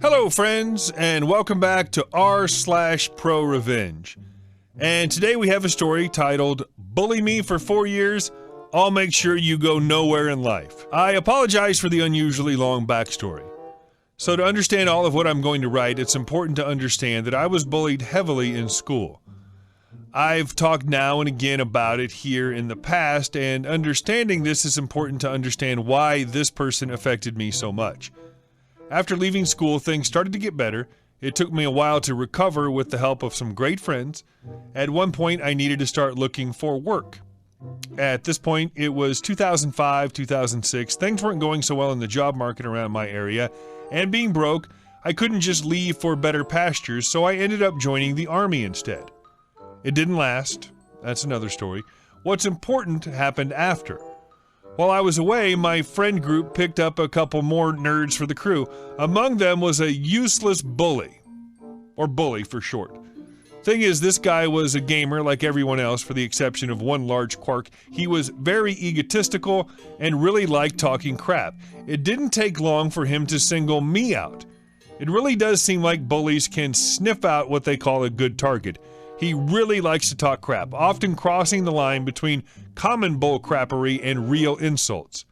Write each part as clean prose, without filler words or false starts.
Hello friends, and welcome back to R Slash ProRevenge. And today we have a story titled, Bully Me for 4 Years, I'll Make Sure You Go Nowhere in Life. I apologize for the unusually long backstory. So to understand all of what I'm going to write, it's important to understand that I was bullied heavily in school. I've talked now and again about it here in the past, and understanding this is important to understand why this person affected me so much. After leaving school, things started to get better. It took me a while to recover with the help of some great friends. At one point, I needed to start looking for work. At this point, it was 2005, 2006. Things weren't going so well in the job market around my area, and being broke, I couldn't just leave for better pastures, so I ended up joining the Army instead. It didn't last. That's another story. What's important happened after. While I was away, my friend group picked up a couple more nerds for the crew. Among them was a useless bully, or bully for short. Thing is, this guy was a gamer like everyone else, for the exception of one large quirk. He was very egotistical and really liked talking crap. It didn't take long for him to single me out. It really does seem like bullies can sniff out what they call a good target. He really likes to talk crap, often crossing the line between common bullcrappery and real insults.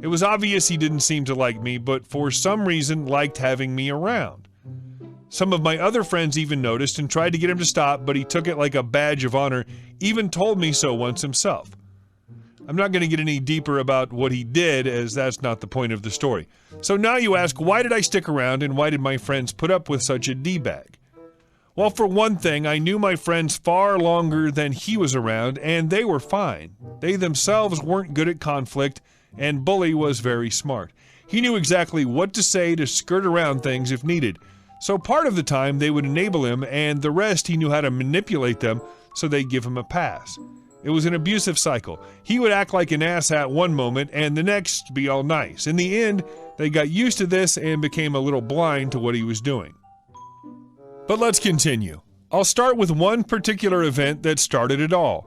It was obvious he didn't seem to like me, but for some reason liked having me around. Some of my other friends even noticed and tried to get him to stop, but he took it like a badge of honor, even told me so once himself. I'm not going to get any deeper about what he did, as that's not the point of the story. So now you ask, why did I stick around and why did my friends put up with such a D-bag? Well, for one thing, I knew my friends far longer than he was around, and they were fine. They themselves weren't good at conflict, and Bully was very smart. He knew exactly what to say to skirt around things if needed. So part of the time they would enable him, and the rest he knew how to manipulate them so they'd give him a pass. It was an abusive cycle. He would act like an asshat one moment, and the next be all nice. In the end, they got used to this and became a little blind to what he was doing. But let's continue. I'll start with one particular event that started it all.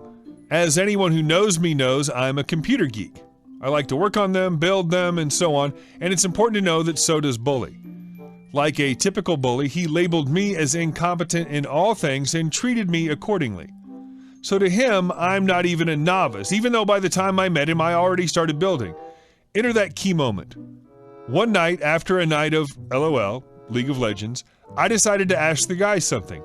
As anyone who knows me knows, I'm a computer geek. I like to work on them, build them, and so on, and it's important to know that so does Bully. Like a typical bully, he labeled me as incompetent in all things and treated me accordingly. So to him, I'm not even a novice, even though by the time I met him, I already started building. Enter that key moment. One night, after a night of LOL, League of Legends, I decided to ask the guy something.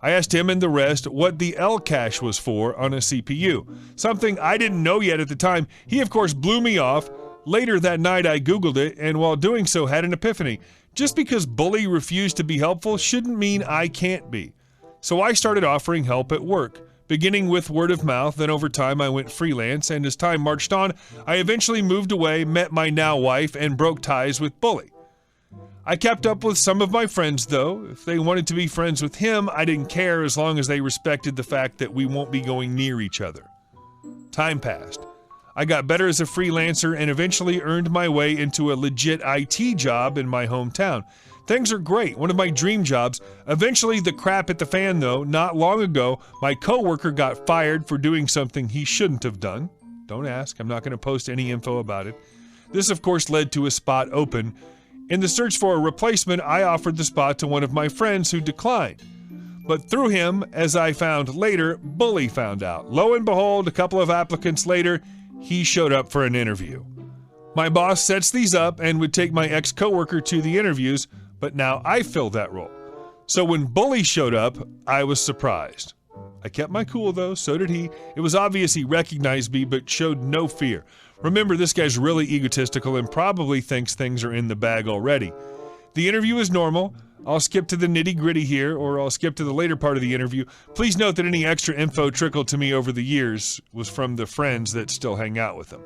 I asked him and the rest what the L cache was for on a CPU. Something I didn't know yet at the time. He of course blew me off. Later that night I googled it, and while doing so had an epiphany. Just because Bully refused to be helpful shouldn't mean I can't be. So I started offering help at work. Beginning with word of mouth, then over time I went freelance, and as time marched on, I eventually moved away, met my now wife, and broke ties with Bully. I kept up with some of my friends though. If they wanted to be friends with him, I didn't care as long as they respected the fact that we won't be going near each other. Time passed. I got better as a freelancer and eventually earned my way into a legit IT job in my hometown. Things are great, one of my dream jobs. Eventually the crap hit the fan though. Not long ago, my coworker got fired for doing something he shouldn't have done. Don't ask, I'm not going to post any info about it. This of course led to a spot open. In the search for a replacement, I offered the spot to one of my friends who declined. But through him, as I found later, Bully found out. Lo and behold, a couple of applicants later, he showed up for an interview. My boss sets these up and would take my ex-coworker to the interviews, but now I filled that role. So when Bully showed up, I was surprised. I kept my cool though, so did he. It was obvious he recognized me but showed no fear. Remember, this guy's really egotistical and probably thinks things are in the bag already. The interview is normal. I'll skip to the nitty-gritty here, or I'll skip to the later part of the interview. Please note that any extra info trickled to me over the years was from the friends that still hang out with him.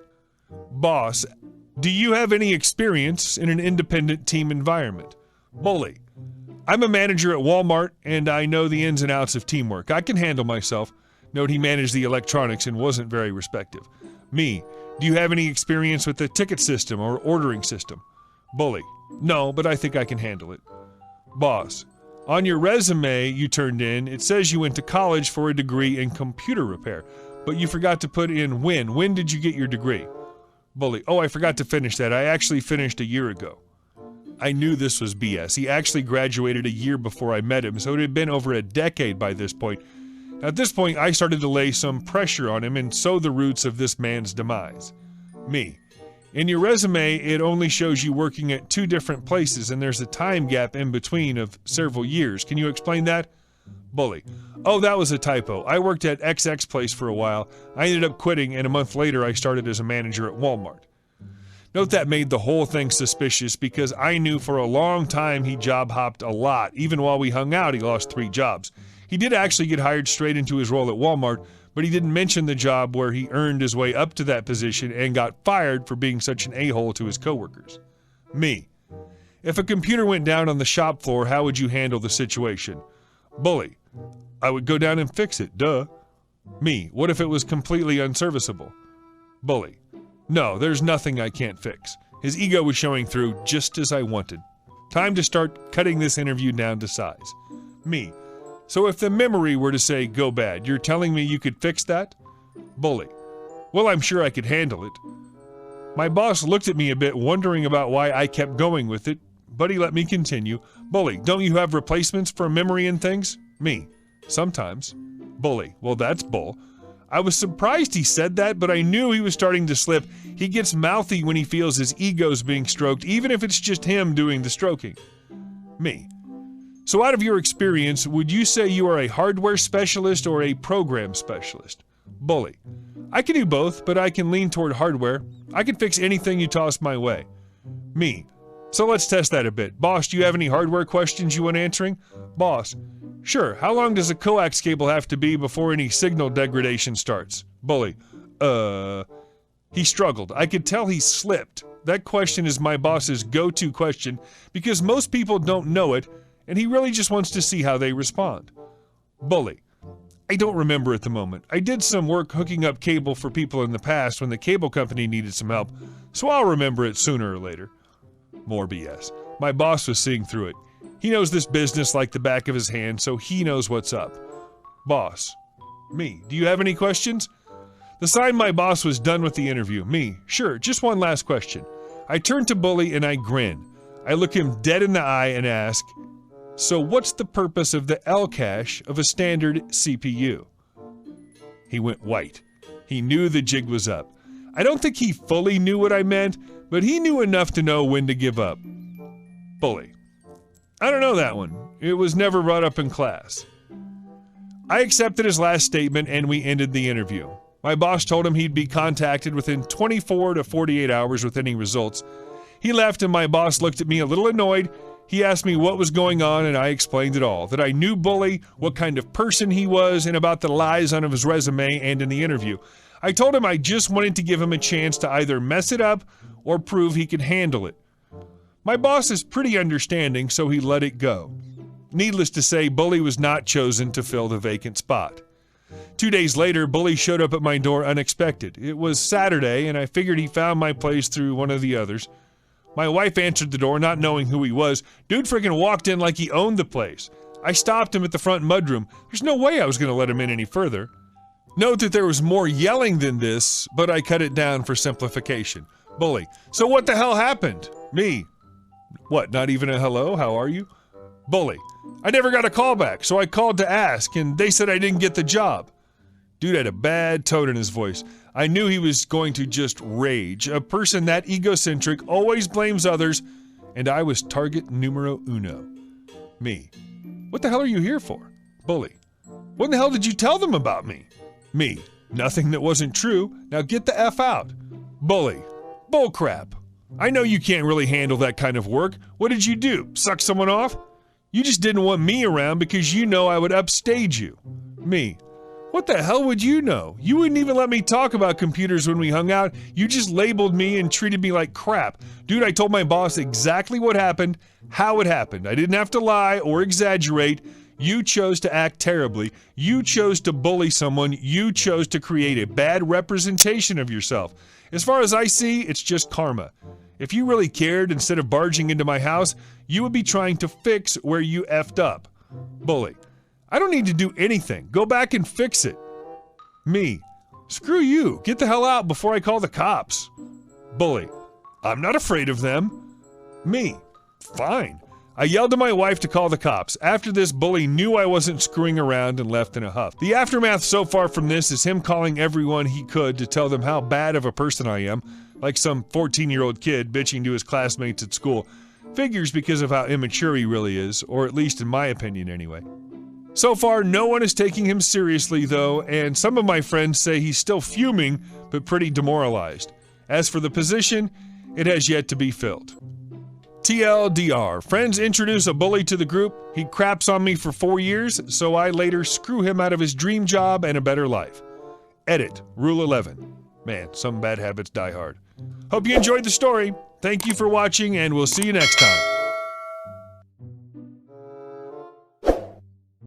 Boss, do you have any experience in an independent team environment? Bully, I'm a manager at Walmart, and I know the ins and outs of teamwork. I can handle myself. Note he managed the electronics and wasn't very respectful. Me, do you have any experience with the ticket system or ordering system? Bully, no, but I think I can handle it. Boss, on your resume you turned in, it says you went to college for a degree in computer repair, but you forgot to put in when. When did you get your degree? Bully, oh, I forgot to finish that. I actually finished a year ago. I knew this was BS. He actually graduated a year before I met him, so it had been over a decade by this point. At this point, I started to lay some pressure on him and sow the roots of this man's demise. Me. In your resume, it only shows you working at 2 different places, and there's a time gap in between of several years. Can you explain that? Bully. Oh, that was a typo. I worked at XX place for a while. I ended up quitting, and a month later I started as a manager at Walmart. Note that made the whole thing suspicious because I knew for a long time he job hopped a lot. Even while we hung out, he lost 3 jobs. He did actually get hired straight into his role at Walmart, but he didn't mention the job where he earned his way up to that position and got fired for being such an a-hole to his coworkers. Me. If a computer went down on the shop floor, how would you handle the situation? Bully. I would go down and fix it, duh. Me. What if it was completely unserviceable? Bully. No, there's nothing I can't fix. His ego was showing through just as I wanted. Time to start cutting this interview down to size. Me. So if the memory were to say go bad, you're telling me you could fix that? Bully. Well, I'm sure I could handle it. My boss looked at me a bit, wondering about why I kept going with it, but he let me continue. Bully. Don't you have replacements for memory and things? Me. Sometimes. Bully. Well, that's bull. I was surprised he said that, but I knew he was starting to slip. He gets mouthy when he feels his ego's being stroked, even if it's just him doing the stroking. Me. So out of your experience, would you say you are a hardware specialist or a program specialist? Bully. I can do both, but I can lean toward hardware. I can fix anything you toss my way. Me. So let's test that a bit. Boss, do you have any hardware questions you want answering? Boss. Sure. How long does a coax cable have to be before any signal degradation starts? Bully. He struggled. I could tell he slipped. That question is my boss's go-to question because most people don't know it, and he really just wants to see how they respond. Bully. I don't remember at the moment. I did some work hooking up cable for people in the past when the cable company needed some help, so I'll remember it sooner or later. More BS. My boss was seeing through it. He knows this business like the back of his hand, so he knows what's up. Boss. Me. Do you have any questions? The sign my boss was done with the interview. Me. Sure, just one last question. I turn to Bully and I grin. I look him dead in the eye and ask, so what's the purpose of the L cache of a standard CPU? He went white. He knew the jig was up. I don't think he fully knew what I meant, but he knew enough to know when to give up. Bully. I don't know that one. It was never brought up in class. I accepted his last statement and we ended the interview. My boss told him he'd be contacted within 24 to 48 hours with any results. He left and my boss looked at me a little annoyed. He asked me what was going on and I explained it all. That I knew Bully, what kind of person he was, and about the lies on his resume and in the interview. I told him I just wanted to give him a chance to either mess it up or prove he could handle it. My boss is pretty understanding, so he let it go. Needless to say, Bully was not chosen to fill the vacant spot. 2 days later, Bully showed up at my door unexpected. It was Saturday, and I figured he found my place through one of the others. My wife answered the door, not knowing who he was. Dude friggin' walked in like he owned the place. I stopped him at the front mudroom. There's no way I was gonna let him in any further. Note that there was more yelling than this, but I cut it down for simplification. Bully. So what the hell happened? Me. What, not even a hello? How are you? Bully. I never got a call back, so I called to ask, and they said I didn't get the job. Dude had a bad tone in his voice. I knew he was going to just rage. A person that egocentric always blames others, and I was target numero uno. Me. What the hell are you here for? Bully. What in the hell did you tell them about me? Me. Nothing that wasn't true. Now get the F out. Bully. Bullcrap. I know you can't really handle that kind of work. What did you do? Suck someone off? You just didn't want me around because you know I would upstage you. Me. What the hell would you know? You wouldn't even let me talk about computers when we hung out. You just labeled me and treated me like crap. Dude, I told my boss exactly what happened, how it happened. I didn't have to lie or exaggerate. You chose to act terribly. You chose to bully someone. You chose to create a bad representation of yourself. As far as I see, it's just karma. If you really cared, instead of barging into my house, you would be trying to fix where you effed up. Bully. I don't need to do anything. Go back and fix it. Me. Screw you. Get the hell out before I call the cops. Bully. I'm not afraid of them. Me. Fine. I yelled to my wife to call the cops. After this, bully knew I wasn't screwing around and left in a huff. The aftermath so far from this is him calling everyone he could to tell them how bad of a person I am, like some 14-year-old kid bitching to his classmates at school. Figures because of how immature he really is, or at least in my opinion anyway. So far, no one is taking him seriously though, and some of my friends say he's still fuming, but pretty demoralized. As for the position, it has yet to be filled. TLDR. Friends introduce a bully to the group. He craps on me for 4 years, so I later screw him out of his dream job and a better life. Edit. Rule 11. Man, some bad habits die hard. Hope you enjoyed the story. Thank you for watching, and we'll see you next time.